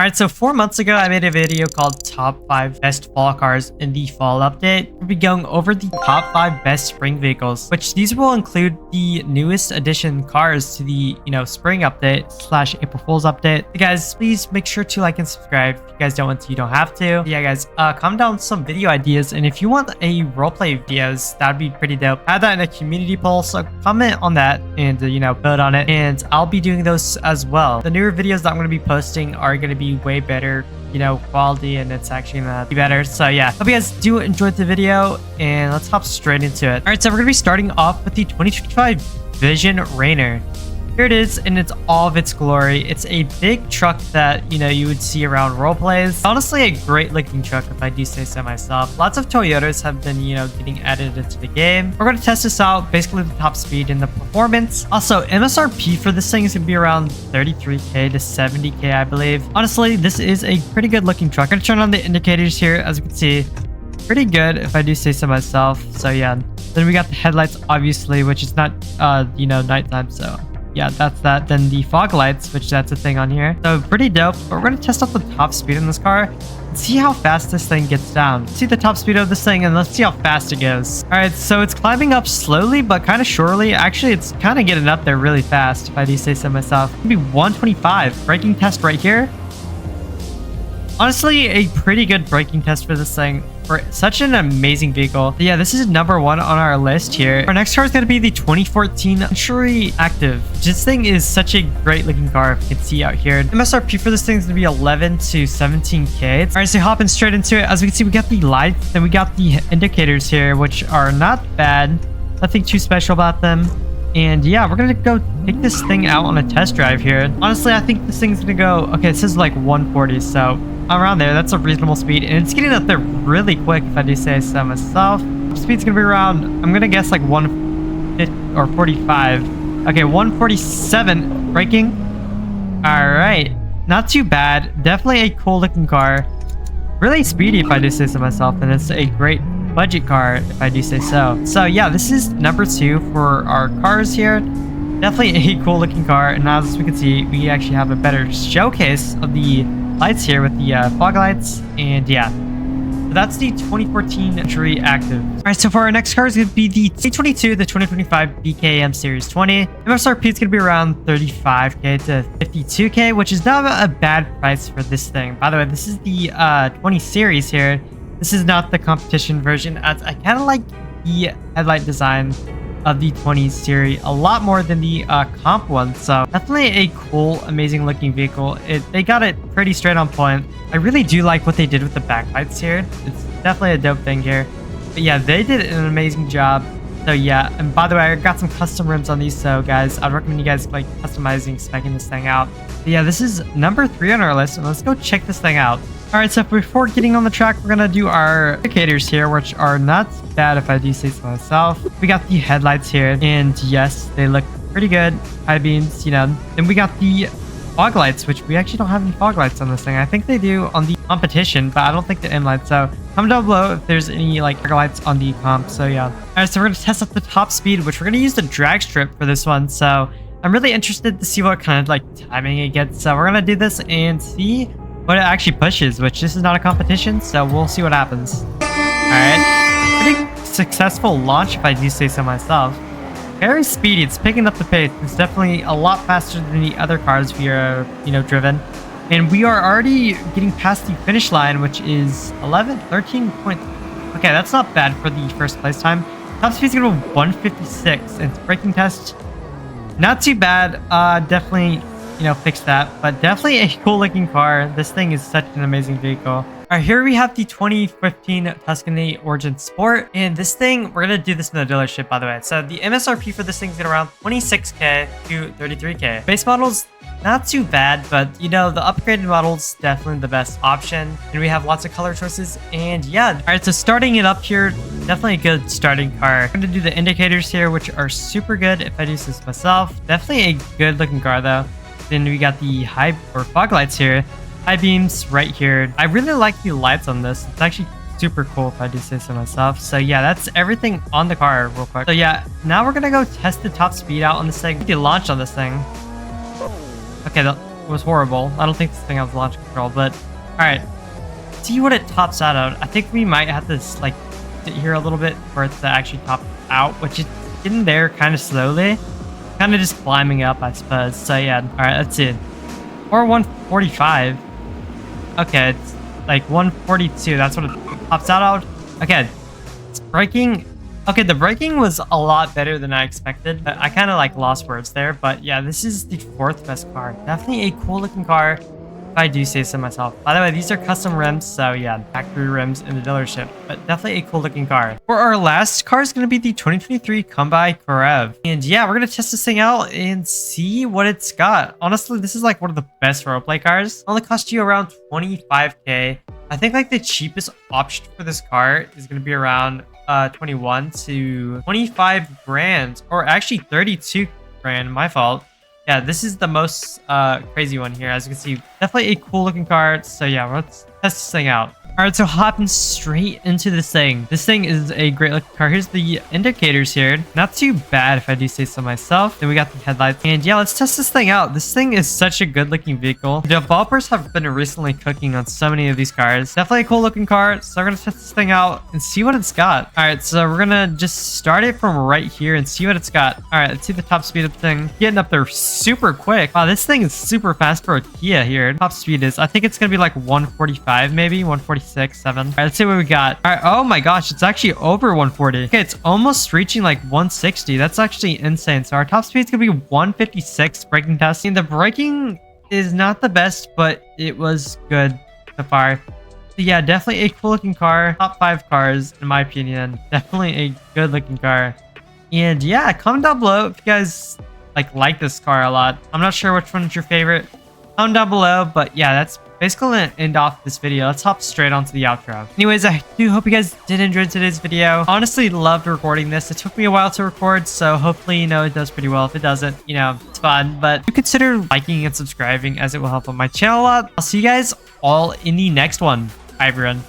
Alright, so 4 months ago, I made a video called Top 5 Best Fall Cars in the Fall Update. We'll be going over the top 5 best spring vehicles, which these will include the newest addition cars to the, spring update / April Fool's update. So guys, please make sure to like and subscribe. If you guys don't want to, you don't have to. Yeah, guys, comment down some video ideas, and if you want a roleplay videos, that'd be pretty dope. Add that in a community poll, so comment on that and, vote on it, and I'll be doing those as well. The newer videos that I'm going to be posting are going to be way better quality, and it's actually gonna be better. So yeah, hope you guys do enjoy the video, and let's hop straight into it. All right, so we're gonna be starting off with the 2025 Vision Rainer. Here it is in all of its glory. It's a big truck that you would see around role plays. Honestly, a great looking truck, if I do say so myself. Lots of Toyotas have been getting added into the game. We're going to test this out, basically the top speed and the performance. Also, MSRP for this thing is going to be around 33k to 70k, I believe. Honestly, this is a pretty good looking truck. I'm going to turn on the indicators here. As you can see, pretty good, if I do say so myself. So yeah, then we got the headlights, obviously, which is not nighttime, so yeah, that's that. Then the fog lights, which that's a thing on here. So pretty dope. But we're going to test out the top speed in this car and see how fast this thing gets down. See the top speed of this thing, and let's see how fast it goes. All right, so it's climbing up slowly, but kind of surely. Actually, it's kind of getting up there really fast, if I do say so myself. Maybe 125. Braking test right here. Honestly, a pretty good braking test for this thing. For such an amazing vehicle. But yeah, this is number 1 on our list here. Our next car is going to be the 2014 Century Active. This thing is such a great looking car, if you can see out here. MSRP for this thing is going to be 11 to 17k. All right, so hopping straight into it. As we can see, we got the lights, then we got the indicators here, which are not bad. Nothing too special about them. And yeah, we're gonna go take this thing out on a test drive here. Honestly, I think this thing's gonna go, okay, this is like 140, so around there, that's a reasonable speed, and it's getting up there really quick, if I do say so myself. Speed's gonna be around, I'm gonna guess like 150 or 45. Okay, 147 braking. All right, not too bad. Definitely a cool looking car. Really speedy, if I do say so myself, and it's a great budget car, if I do say so. So yeah, this is number 2 for our cars here. Definitely a cool looking car, and as we can see, we actually have a better showcase of the lights here with the fog lights. And yeah, so that's the 2014 Century Active. All right, so for our next car is going to be the 2022, the 2025 BKM Series 20. MSRP is going to be around 35k to 52k, which is not a bad price for this thing. By the way, this is the 20 series here. This is not the competition version, as I kind of like the headlight design of the 20 series a lot more than the comp one. So definitely a cool, amazing looking vehicle. They got it pretty straight on point. I really do like what they did with the backlights here. It's definitely a dope thing here. But yeah, they did an amazing job. So yeah, and by the way, I got some custom rims on these, so guys, I'd recommend you guys like customizing, speccing this thing out. But yeah, this is number 3 on our list, and let's go check this thing out. All right, so before getting on the track, we're gonna do our indicators here, which are not bad, if I do say so myself. We got the headlights here, and yes, they look pretty good. High beams, Then we got the fog lights, which we actually don't have any fog lights on this thing. I think they do on the competition, but I don't think the M lights. So comment down below if there's any like fog lights on the comp. So yeah. All right, so we're gonna test out the top speed, which we're gonna use the drag strip for this one. So I'm really interested to see what kind of like timing it gets. So we're gonna do this and see what it actually pushes, which this is not a competition, so we'll see what happens. All right, pretty successful launch, if I do say so myself. Very speedy. It's picking up the pace. It's definitely a lot faster than the other cars we are, driven. And we are already getting past the finish line, which is 13 points. Okay, that's not bad for the first place time. Top speed's gonna be 156, and braking test, not too bad. Definitely, fix that. But definitely a cool looking car. This thing is such an amazing vehicle. All right, here we have the 2015 Tuscani Origin Sport, and this thing, we're gonna do this in the dealership, by the way. So the MSRP for this thing's at around 26k to 33k. Base models, not too bad, but the upgraded model's definitely the best option. And we have lots of color choices, and yeah. All right, so starting it up here, definitely a good starting car. I'm gonna do the indicators here, which are super good, if I do this myself. Definitely a good looking car though. Then we got the high or fog lights here. High beams right here. I really like the lights on this. It's actually super cool, if I do say so myself. So yeah, that's everything on the car real quick. So yeah, now we're gonna go test the top speed out on this thing. The launch on this thing. Okay, the was horrible. I don't think this thing has launch control, but all right. See what it tops out at. I think we might have to like sit here a little bit for it to actually top out, which is getting there kind of slowly. Kind of just climbing up, I suppose. So yeah, all right, let's see. Or 145. Okay, it's like 142. That's what it tops out of. Okay, it's braking. Okay, the braking was a lot better than I expected. I kind of like lost words there, but yeah, this is the 4th best car. Definitely a cool looking car, if I do say so myself. By the way, these are custom rims, so yeah, factory rims in the dealership, but definitely a cool looking car. For our last car is going to be the 2023 Combi Karive. And yeah, we're going to test this thing out and see what it's got. Honestly, this is like one of the best roleplay cars. Only cost you around 25k. I think like the cheapest option for this car is going to be around 21 to 25 grand, or actually 32 grand, my fault. Yeah, this is the most crazy one here. As you can see, definitely a cool looking car. So yeah, let's test this thing out. All right, so hopping straight into this thing. This thing is a great looking car. Here's the indicators here. Not too bad if I do say so myself. Then we got the headlights. And yeah, let's test this thing out. This thing is such a good looking vehicle. The developers have been recently cooking on so many of these cars. Definitely a cool looking car. So we're going to test this thing out and see what it's got. All right, so we're going to just start it from right here and see what it's got. All right, let's see the top speed of the thing. Getting up there super quick. Wow, this thing is super fast for a Kia here. Top speed is, I think it's going to be like 145 maybe, 146, 7. All right, let's see what we got. All right, oh my gosh, it's actually over 140. Okay, it's almost reaching like 160. That's actually insane. So our top speed is gonna be 156 braking test. And the braking is not the best, but it was good so far. So yeah, definitely a cool looking car. Top 5 cars in my opinion. Definitely a good looking car. And yeah, comment down below if you guys like this car a lot. I'm not sure which one's your favorite. Comment down below, but yeah, that's basically gonna end off this video. Let's hop straight onto the outro. Anyways, I do hope you guys did enjoy today's video. Honestly, loved recording this. It took me a while to record, so hopefully, you know, it does pretty well. If it doesn't, you know, it's fun. But do consider liking and subscribing, as it will help on my channel a lot. I'll see you guys all in the next one. Bye, everyone.